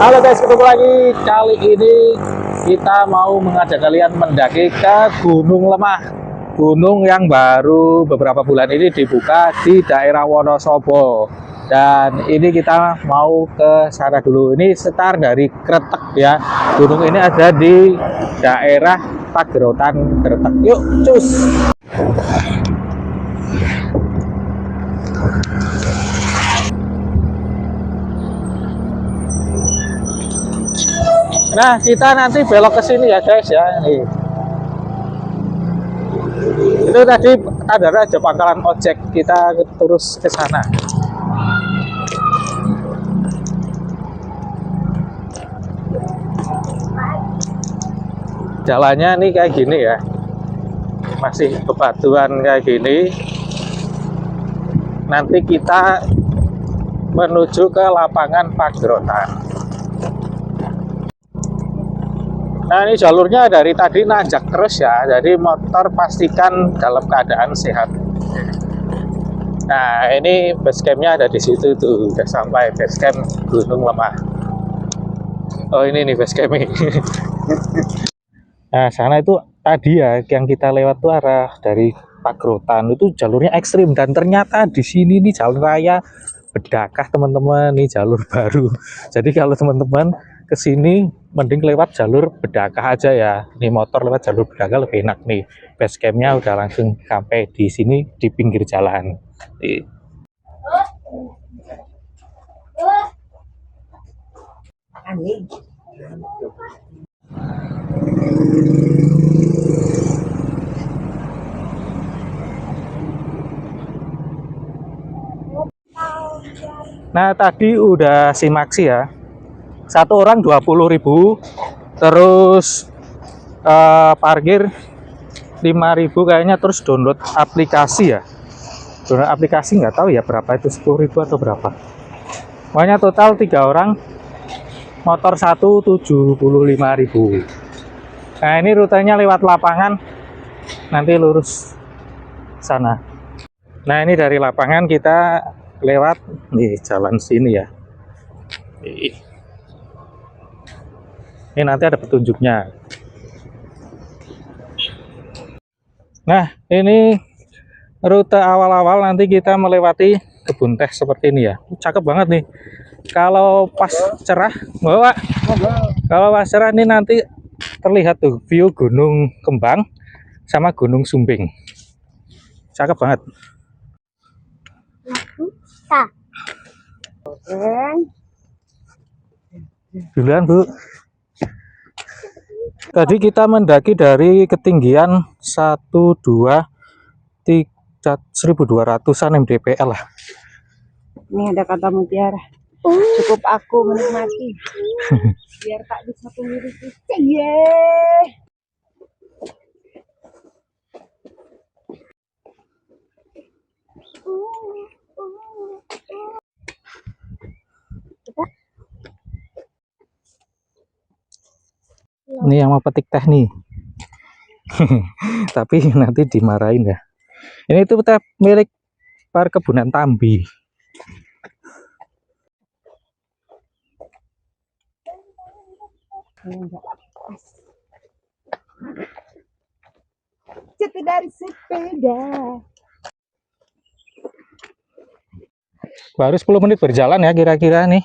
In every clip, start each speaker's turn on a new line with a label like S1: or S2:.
S1: Halo guys, ketemu lagi. Kali ini kita mau mengajak kalian mendaki ke Gunung Lemah. Gunung yang baru beberapa bulan ini dibuka di daerah Wonosobo. Dan ini kita mau ke sana dulu. Ini start dari Kretek ya. Gunung ini ada di daerah Pagerotan, Kretek. Yuk, cus! Nah, kita nanti belok ke sini ya guys ya. Nih. Itu tadi ada pangkalan ojek, kita terus ke sana. Jalannya nih kayak gini ya. Masih bebatuan kayak gini. Nanti kita menuju ke lapangan Pagerotan. Nah, ini jalurnya dari tadi nanjak terus ya, jadi motor pastikan dalam keadaan sehat. Nah, ini basecampnya ada di situ tuh, udah sampai basecamp Gunung Lemah. Oh, ini nih basecampnya. Nah, sana itu tadi ya yang kita lewat tuh arah dari Pagerotan itu jalurnya ekstrim, dan ternyata di sini nih jalur raya Bedakah teman-teman, nih jalur baru. Jadi kalau teman-teman kesini mending lewat jalur Bedakah aja ya. Ini motor lewat jalur Bedakah lebih enak nih. Basecampnya udah langsung sampai di sini di pinggir jalan. Nah, tadi udah simaksi ya. Satu orang 20.000, terus parkir 5.000 kayaknya, terus download aplikasi ya. Download aplikasi nggak tahu ya berapa itu, 10.000 atau berapa. Pokoknya total 3 orang, motor 1 75.000. Nah, ini rutenya lewat lapangan, nanti lurus sana. Nah, ini dari lapangan kita lewat nih jalan sini ya. Ini nanti ada petunjuknya. Nah, ini rute awal-awal nanti kita melewati kebun teh seperti ini ya. Cakep banget nih. Kalau pas cerah, bawa. Kalau pas cerah ini nanti terlihat tuh view Gunung Kembang sama Gunung Sumbing. Cakep banget. Duluan, Bu. Tadi kita mendaki dari ketinggian 1.200-an mdpl lah.
S2: Ini ada kata mutiara. Cukup aku menikmati. Biar tak bisa memiliki. Yeay.
S1: Ini yang mau petik teh nih. Tapi nanti dimarahin ya. Ini tuh teh milik Perkebunan Tambi.
S2: Jatuh dari sepeda.
S1: Baru 10 menit berjalan ya kira-kira nih.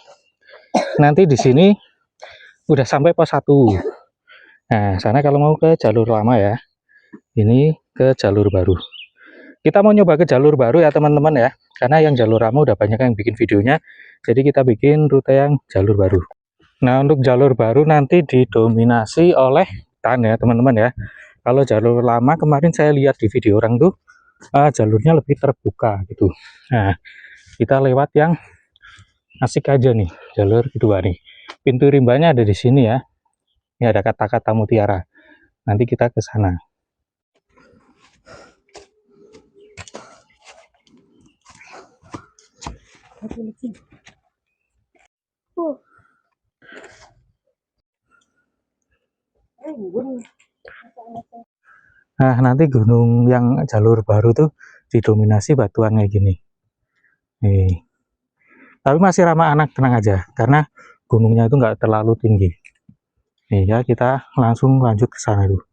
S1: Nanti di sini udah sampai pos 1. Nah, sana kalau mau ke jalur lama ya. Ini ke jalur baru. Kita mau nyoba ke jalur baru ya teman-teman ya. Karena yang jalur lama udah banyak yang bikin videonya. Jadi kita bikin rute yang jalur baru. Nah, untuk jalur baru nanti didominasi oleh hutan ya teman-teman ya. Kalau jalur lama kemarin saya lihat di video orang tuh jalurnya lebih terbuka gitu. Nah, kita lewat yang asik aja nih, jalur kedua nih. Pintu rimbanya ada di sini ya. Ini ada kata-kata mutiara. Nanti kita ke sana. Nah, nanti gunung yang jalur baru tuh didominasi batuan kayak gini. Nih. Tapi masih ramah anak, tenang aja. Karena gunungnya itu nggak terlalu tinggi. Nih ya, kita langsung lanjut ke sana dulu.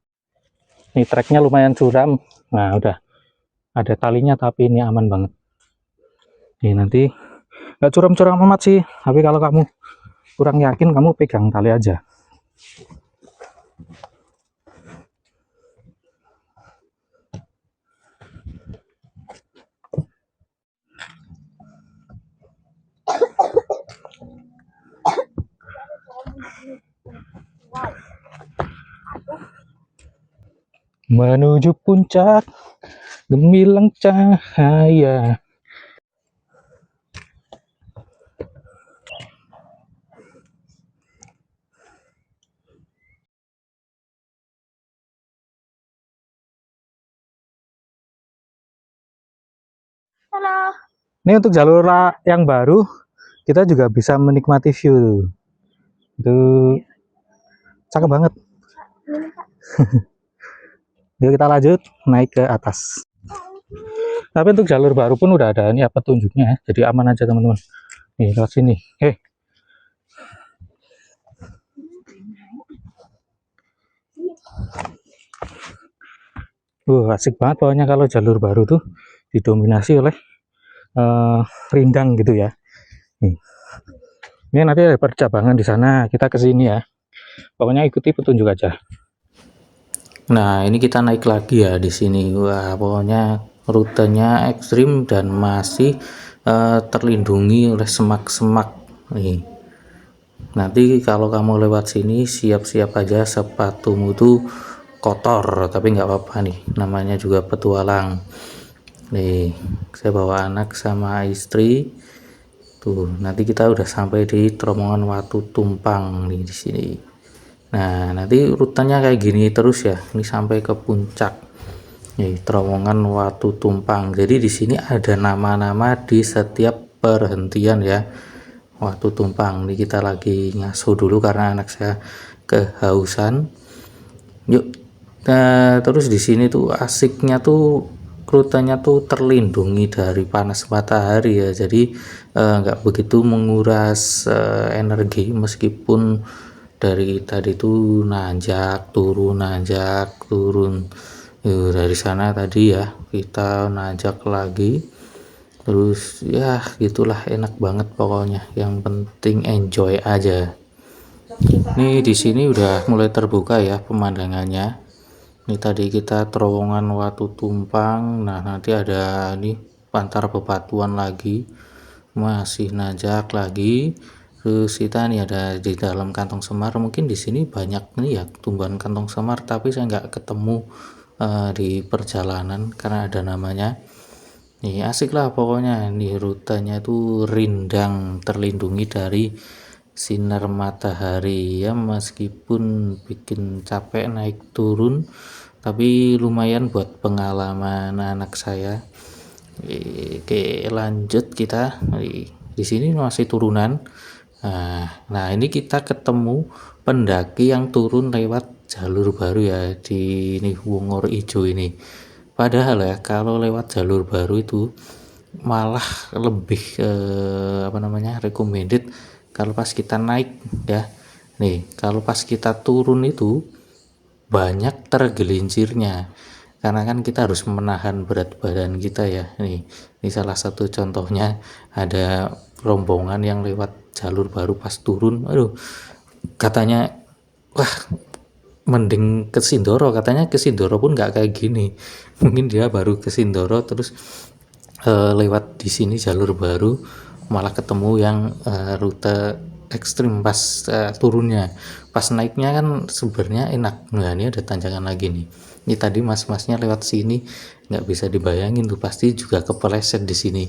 S1: Ini treknya lumayan curam. Nah, udah ada talinya tapi ini aman banget. Nih nanti nggak curam-curam amat sih, tapi kalau kamu kurang yakin, kamu pegang tali aja. Menuju puncak gemilang cahaya.
S2: Halo.
S1: Ini untuk jalur yang baru, kita juga bisa menikmati view. Itu cakep banget. Yuk kita lanjut naik ke atas. Tapi untuk jalur baru pun udah ada ini apa petunjuknya ya. Jadi aman aja teman-teman. Nih lewat sini. Asik banget pokoknya kalau jalur baru tuh didominasi oleh rindang gitu ya. Ini nanti ada percabangan di sana, kita ke sini ya. Pokoknya ikuti petunjuk aja. Nah, ini kita naik lagi ya di sini. Wah, pokoknya rutenya ekstrim dan masih terlindungi oleh semak-semak nih. Nanti kalau kamu lewat sini siap-siap aja sepatumu tuh kotor, tapi nggak apa-apa nih, namanya juga petualang. Nih, saya bawa anak sama istri. Tuh, nanti kita udah sampai di terowongan Watu Tumpang nih di sini. Nah, nanti rutenya kayak gini terus ya. Ini sampai ke puncak. Nih, terowongan Watu Tumpang. Jadi di sini ada nama-nama di setiap perhentian ya. Watu Tumpang. Ini kita lagi ngasuh dulu karena anak saya kehausan. Yuk. Nah, terus di sini tuh asiknya tuh rutenya tuh terlindungi dari panas matahari ya, jadi nggak begitu menguras energi meskipun dari tadi tuh nanjak turun dari sana tadi ya kita nanjak lagi, terus ya gitulah, enak banget pokoknya, yang penting enjoy aja. Nih di sini udah mulai terbuka ya pemandangannya. Ini tadi kita terowongan Watu Tumpang. Nah, nanti ada nih Pantar Bebatuan lagi. Masih nanjak lagi. Terus kita nih ada di dalam kantong semar. Mungkin di sini banyak nih ya tumbuhan kantong semar, tapi saya nggak ketemu di perjalanan karena ada namanya. Nih asik lah pokoknya. Nih rutenya tuh rindang, terlindungi dari sinar matahari ya, meskipun bikin capek naik turun, tapi lumayan buat pengalaman anak saya. Oke, lanjut kita di sini masih turunan. Nah ini kita ketemu pendaki yang turun lewat jalur baru ya di ini Wongor Ijo ini. Padahal ya kalau lewat jalur baru itu malah lebih recommended kalau pas kita naik ya. Nih kalau pas kita turun itu banyak tergelincirnya karena kan kita harus menahan berat badan kita ya. Ini salah satu contohnya, ada rombongan yang lewat jalur baru pas turun, aduh katanya wah mending ke Sindoro, katanya ke Sindoro pun nggak kayak gini. Mungkin dia baru ke Sindoro terus lewat di sini jalur baru malah ketemu yang rute ekstrim pas turunnya. Pas naiknya kan sebenarnya enak. Nah ini ada tanjakan lagi nih. Ini tadi mas-masnya lewat sini nggak bisa dibayangin tuh, pasti juga kepeleset di sini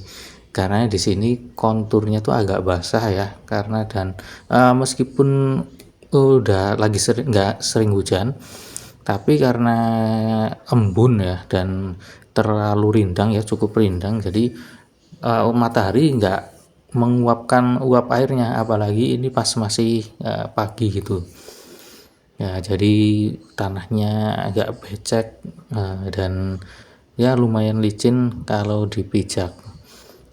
S1: karena di sini konturnya tuh agak basah ya, karena dan meskipun udah lagi nggak sering hujan, tapi karena embun ya dan terlalu rindang ya, cukup rindang, jadi matahari nggak menguapkan uap airnya, apalagi ini pas masih pagi gitu ya, jadi tanahnya agak becek dan ya lumayan licin kalau dipijak.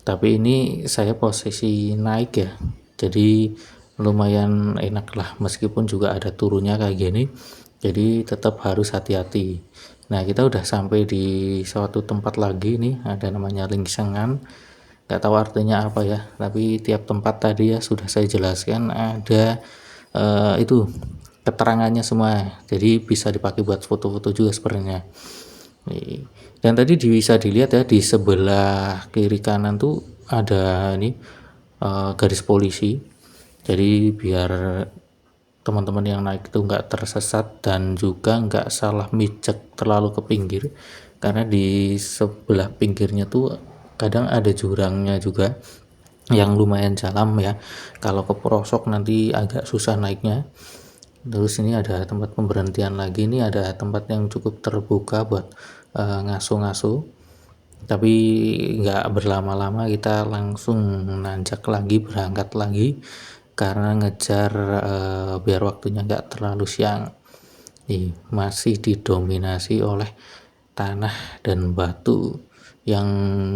S1: Tapi ini saya posisi naik ya, jadi lumayan enak lah, meskipun juga ada turunnya kayak gini, jadi tetap harus hati-hati. Nah, kita udah sampai di suatu tempat lagi nih, ada namanya Lingsengan. Nggak tahu artinya apa ya, tapi tiap tempat tadi ya sudah saya jelaskan, ada itu keterangannya semua, jadi bisa dipakai buat foto-foto juga sebenarnya. Dan tadi bisa dilihat ya, di sebelah kiri kanan tuh ada ini garis polisi, jadi biar teman-teman yang naik itu nggak tersesat dan juga nggak salah mijak terlalu ke pinggir, karena di sebelah pinggirnya tuh kadang ada jurangnya juga yang lumayan dalam ya, kalau ke pelosok nanti agak susah naiknya. Terus ini ada tempat pemberhentian lagi, ini ada tempat yang cukup terbuka buat ngasuh-ngasuh, tapi nggak berlama-lama, kita langsung nanjak lagi, berangkat lagi karena ngejar biar waktunya nggak terlalu siang. Nih, masih didominasi oleh tanah dan batu yang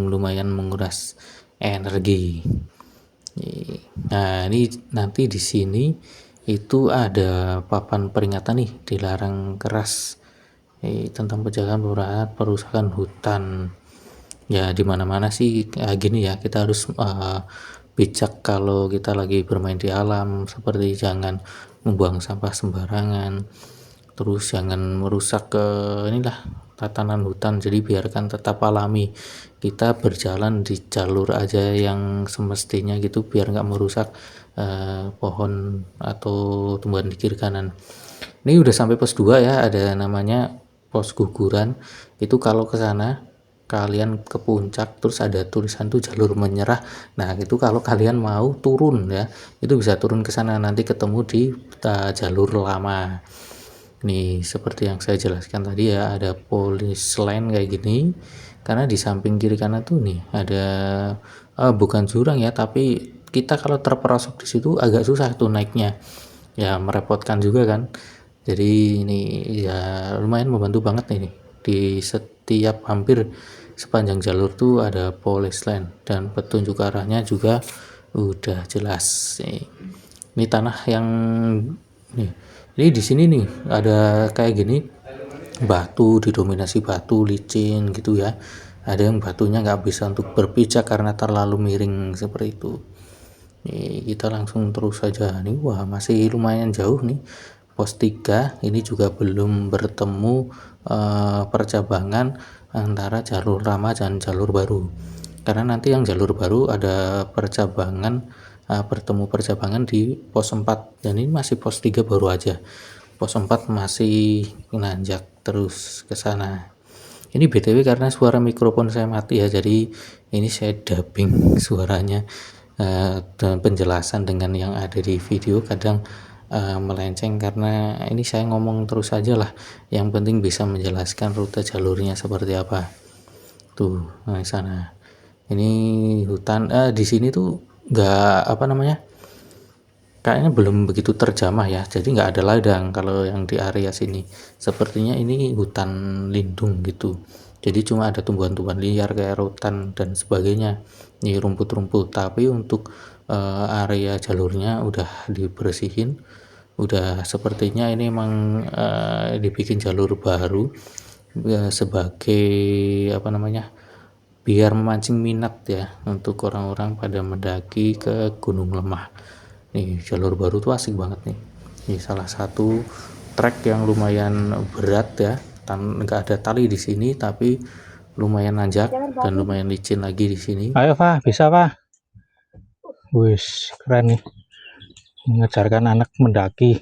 S1: lumayan menguras energi. Nah, ini nanti di sini itu ada papan peringatan nih, dilarang keras tentang penjagaan perusakan hutan. Ya, di mana-mana sih gini ya, kita harus bijak kalau kita lagi bermain di alam, seperti jangan membuang sampah sembarangan, terus jangan merusak ke inilah tatanan hutan, jadi biarkan tetap alami, kita berjalan di jalur aja yang semestinya gitu, biar nggak merusak pohon atau tumbuhan di kiri kanan. Ini udah sampai pos 2 ya, ada namanya pos guguran. Itu kalau ke sana kalian ke puncak terus ada tulisan tuh jalur menyerah. Nah, itu kalau kalian mau turun ya, itu bisa turun ke sana, nanti ketemu di jalur lama. Nih, seperti yang saya jelaskan tadi ya, ada polis line kayak gini. Karena di samping kiri kanan tuh nih ada bukan jurang ya, tapi kita kalau terperosok di situ agak susah tuh naiknya. Ya, merepotkan juga kan. Jadi ini ya lumayan membantu banget nih. Di setiap hampir sepanjang jalur tuh ada police line dan petunjuk arahnya juga udah jelas. Ini tanah yang nih. Ini di sini nih ada kayak gini, batu, didominasi batu licin gitu ya. Ada yang batunya nggak bisa untuk berpijak karena terlalu miring seperti itu. Nih, kita langsung terus saja nih. Wah, masih lumayan jauh nih. Pos 3 ini juga belum bertemu percabangan antara jalur lama dan jalur baru. Karena nanti yang jalur baru ada percabangan, bertemu percabangan di pos 4, dan ini masih pos 3 baru aja. Pos 4 masih nanjak terus ke sana. Ini BTW karena suara mikrofon saya mati ya, jadi ini saya dubbing suaranya dan penjelasan dengan yang ada di video kadang melenceng, karena ini saya ngomong terus aja lah, yang penting bisa menjelaskan rute jalurnya seperti apa. Tuh, nah di sana ini hutan, di sini tuh nggak apa namanya, kayaknya belum begitu terjamah ya, jadi nggak ada ladang kalau yang di area sini. Sepertinya ini hutan lindung gitu, jadi cuma ada tumbuhan-tumbuhan liar kayak rotan dan sebagainya, ini rumput-rumput. Tapi untuk area jalurnya udah dibersihin, udah sepertinya ini emang dibikin jalur baru sebagai apa namanya, biar memancing minat ya untuk orang-orang pada mendaki ke Gunung Lemah. Nih, jalur baru tuh asik banget nih. Ini salah satu trek yang lumayan berat ya. Nggak ada tali di sini, tapi lumayan nanjak dan lumayan licin lagi di sini. Ayo, Pak, bisa, Pak. Wis, keren nih. Mengejarkan anak mendaki.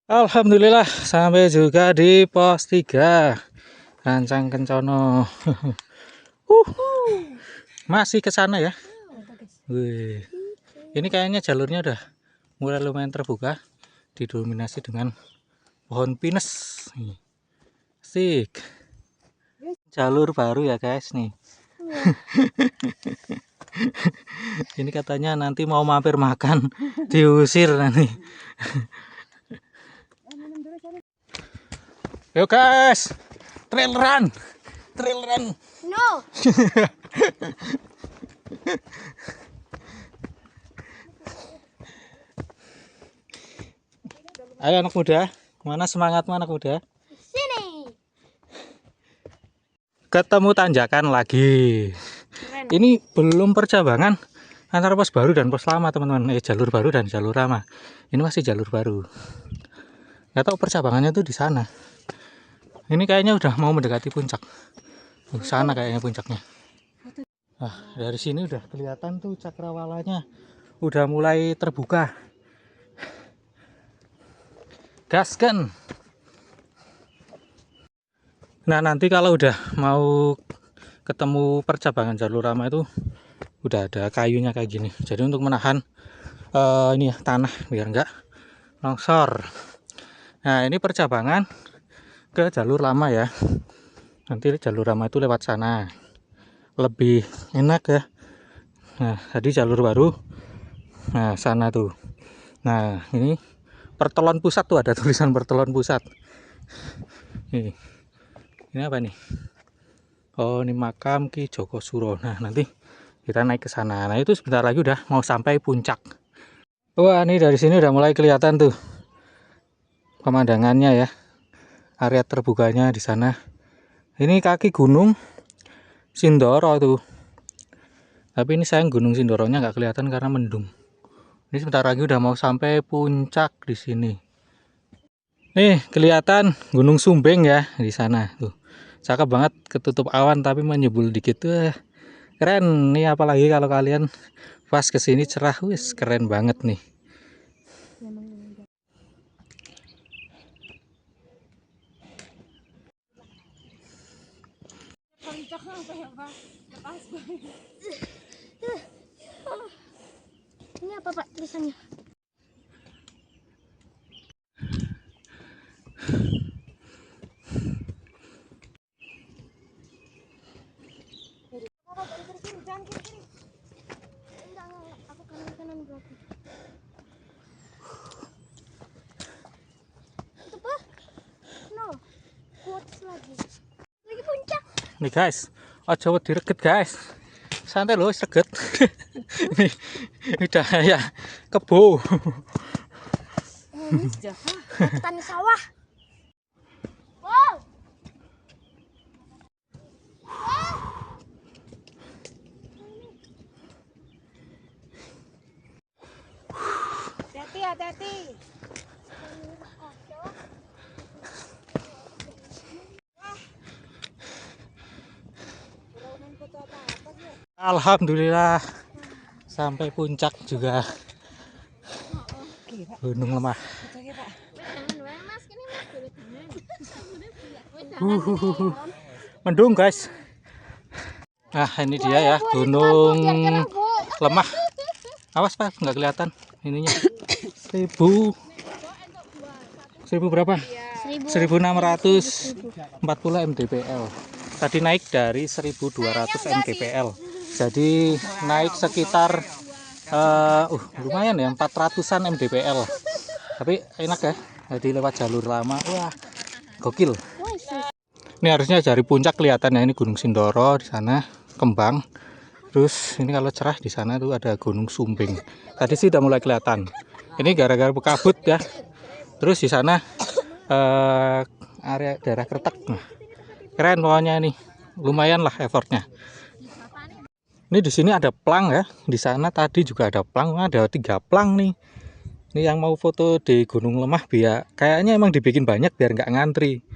S1: Alhamdulillah sampai juga di pos 3 Rancang Kencono. Masih ke sana ya. Wih. Ini kayaknya jalurnya udah mulai lumayan terbuka, didominasi dengan pohon pinus. Asik. Jalur baru ya guys nih. Ini katanya nanti mau mampir makan, diusir nanti. Yuk guys, trail run, trail run.
S2: No.
S1: Ayo anak muda, mana semangatmu anak muda?
S2: Sini.
S1: Ketemu tanjakan lagi.
S2: Keren.
S1: Ini belum percabangan antara pos baru dan pos lama teman-teman. Jalur baru dan jalur lama. Ini masih jalur baru. Nggak tahu percabangannya tuh di sana. Ini kayaknya udah mau mendekati puncak. Sana kayaknya puncaknya. Nah, dari sini udah kelihatan tuh cakrawalanya udah mulai terbuka. Gaskan. Nah, nanti kalau udah mau ketemu percabangan jalur lama itu udah ada kayunya kayak gini. Jadi untuk menahan ini ya tanah biar enggak longsor. Nah, ini percabangan ke jalur lama ya. Nanti jalur lama itu lewat sana. Lebih enak ya. Nah, tadi jalur baru. Nah, sana tuh. Nah, ini Pertelon Pusat tuh ada tulisan Pertelon Pusat. Ini apa nih? Oh, ini makam Ki Joko Suro. Nah, nanti kita naik ke sana. Nah, itu sebentar lagi udah mau sampai puncak. Wah, ini dari sini udah mulai kelihatan tuh pemandangannya ya. Area terbukanya di sana. Ini kaki Gunung Sindoro tuh. Tapi ini sayang Gunung Sindoronya nggak kelihatan karena mendung. Ini sebentar lagi udah mau sampai puncak di sini. Nih, kelihatan Gunung Sumbing ya di sana tuh. Cakep banget, ketutup awan tapi menyembul dikit tuh. Keren nih, apalagi kalau kalian pas kesini cerah, wis keren banget nih.
S2: Ini apa Pak tulisannya? Aku kanan berarti. Itu Pak? No. Quotes lagi. Lagi puncak.
S1: Nih guys, aja wedi reget guys. Santai loh, reget. Ini udah ya kebo.
S2: Ini sudah. Petani sawah. Wow. Hati-hati, hati-hati.
S1: Alhamdulillah sampai puncak juga. Gunung Lemah. Mendung guys. Nah, ini dia ya Gunung Lemah. Awas Pak, nggak kelihatan ininya. 1000 berapa? 1640 mdpl. Tadi naik dari 1200 mdpl. Jadi naik sekitar lumayan ya, 400-an mdpl. Tapi enak ya, jadi lewat jalur lama. Wah, gokil. Ini harusnya dari puncak kelihatan ya, ini Gunung Sindoro di sana, Kembang. Terus ini kalau cerah di sana tuh ada Gunung Sumbing. Tadi sih udah mulai kelihatan. Ini gara-gara berkabut ya. Terus di sana area daerah Kretek. Nah, keren pokoknya nih. Lumayan lah effortnya. Ini di sini ada plang ya. Di sana tadi juga ada plang. Ada 3 plang nih. Ini yang mau foto di Gunung Lemah biar kayaknya emang dibikin banyak biar nggak ngantri.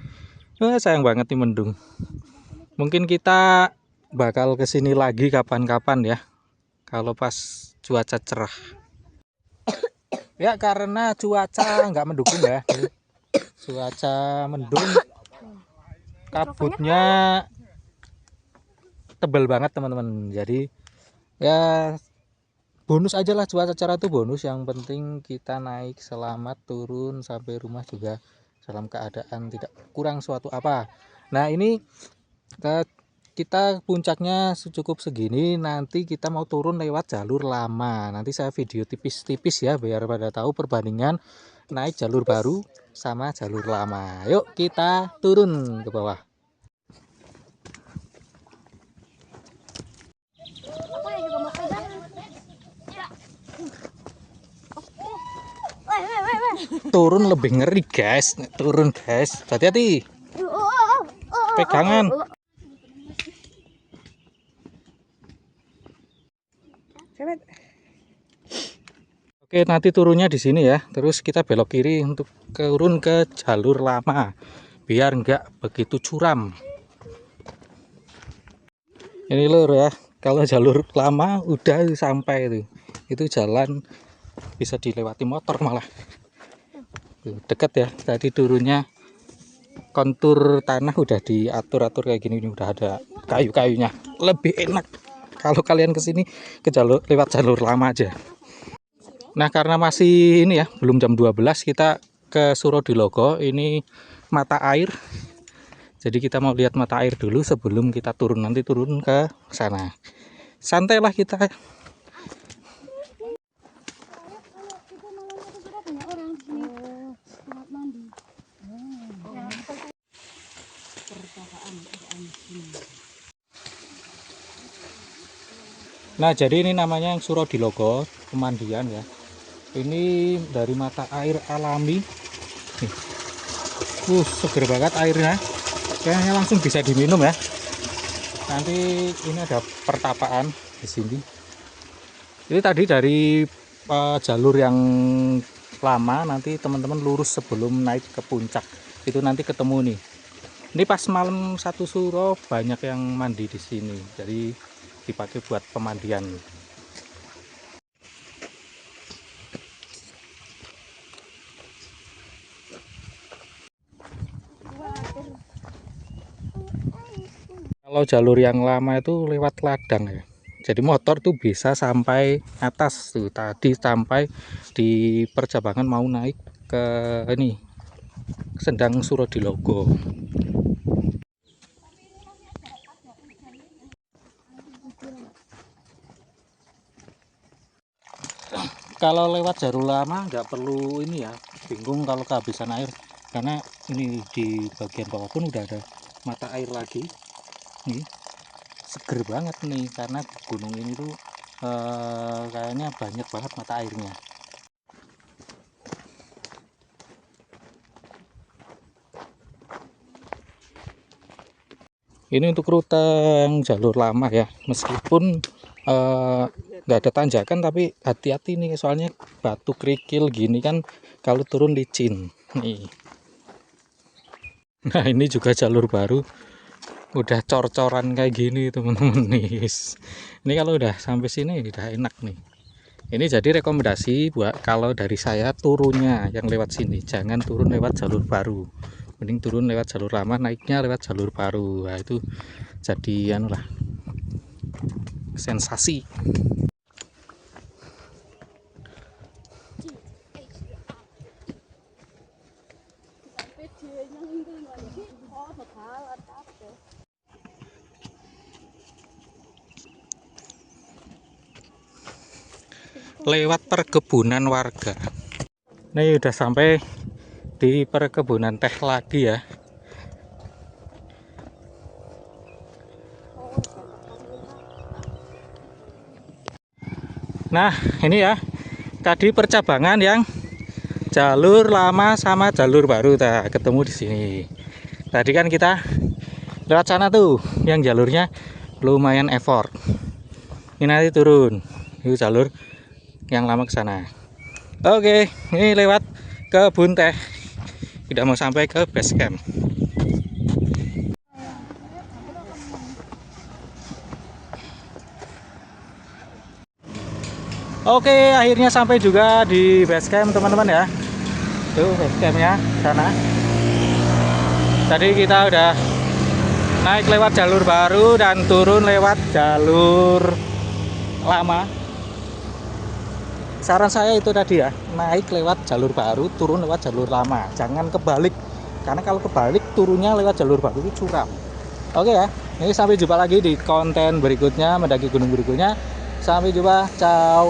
S1: Sayang banget nih mendung. Mungkin kita bakal kesini lagi kapan-kapan ya. Kalau pas cuaca cerah. Ya karena cuaca nggak mendukung ya. Cuaca mendung. Kabutnya tebal banget teman-teman. Jadi ya bonus aja lah, cuaca cerah itu bonus. Yang penting kita naik selamat, turun sampai rumah juga dalam keadaan tidak kurang suatu apa. Nah ini kita puncaknya cukup segini, nanti kita mau turun lewat jalur lama. Nanti saya video tipis-tipis ya biar pada tahu perbandingan naik jalur baru sama jalur lama. Yuk kita turun ke bawah.
S2: Aku yang juga mau pegang. Ya. Oke. Weh.
S1: Turun lebih ngeri guys, turun guys. Hati-hati. Pegangan. Oke, nanti turunnya di sini ya. Terus kita belok kiri untuk turun ke jalur lama, biar nggak begitu curam. Ini lur ya. Kalau jalur lama udah sampai itu jalan bisa dilewati motor malah. Tuh, deket ya. Tadi turunnya kontur tanah udah diatur-atur kayak gini, udah ada kayu-kayunya. Lebih enak kalau kalian kesini ke jalur lewat jalur lama aja. Nah, karena masih ini ya, belum jam 12, kita ke Surodilogo. Ini mata air. Jadi kita mau lihat mata air dulu sebelum kita turun. Nanti turun ke sana. Santailah kita. Nah, jadi ini namanya yang Surodilogo, pemandian ya. Ini dari mata air alami. Nih. Seger banget airnya. Kayaknya langsung bisa diminum ya. Nanti ini ada pertapaan di sini. Ini tadi dari jalur yang lama, nanti teman-teman lurus sebelum naik ke puncak. Itu nanti ketemu nih. Ini pas malam 1 Suro banyak yang mandi di sini. Jadi dipakai buat pemandian. Kalau jalur yang lama itu lewat ladang ya. Jadi motor tuh bisa sampai atas tuh. Tadi sampai di percabangan mau naik ke ini Sendang Surodilogo. Kalau lewat jalur lama nggak perlu ini ya, bingung kalau kehabisan air, karena ini di bagian bawah pun udah ada mata air lagi nih, seger banget nih karena gunung ini tuh kayaknya banyak banget mata airnya. Ini untuk rute yang jalur lama ya, meskipun nggak ada tanjakan, tapi hati-hati nih soalnya batu kerikil gini kan kalau turun licin nih. Nah, ini juga jalur baru, udah cor-coran kayak gini teman-teman nih. Ini kalau udah sampai sini udah enak nih. Ini jadi rekomendasi buat kalau dari saya turunnya yang lewat sini, jangan turun lewat jalur baru, mending turun lewat jalur lama, naiknya lewat jalur baru. Nah, itu jadi anu lah, sensasi. Lewat perkebunan warga. Ini udah sampai di perkebunan teh lagi ya. Nah, ini ya tadi percabangan yang jalur lama sama jalur baru, ketemu di sini. Tadi kan kita lewat sana tuh, yang jalurnya lumayan effort. Ini nanti turun, itu jalur yang lama ke sana. Oke, ini lewat kebun teh. Tidak mau sampai ke base camp. Oke, akhirnya sampai juga di base camp teman-teman ya. Tuh base campnya sana. Tadi kita udah naik lewat jalur baru dan turun lewat jalur lama. Saran saya itu tadi ya, naik lewat jalur baru, turun lewat jalur lama. Jangan kebalik, karena kalau kebalik turunnya lewat jalur baru itu curam. Oke ya, ini sampai jumpa lagi di konten berikutnya, mendaki gunung berikutnya. Sampai jumpa, ciao.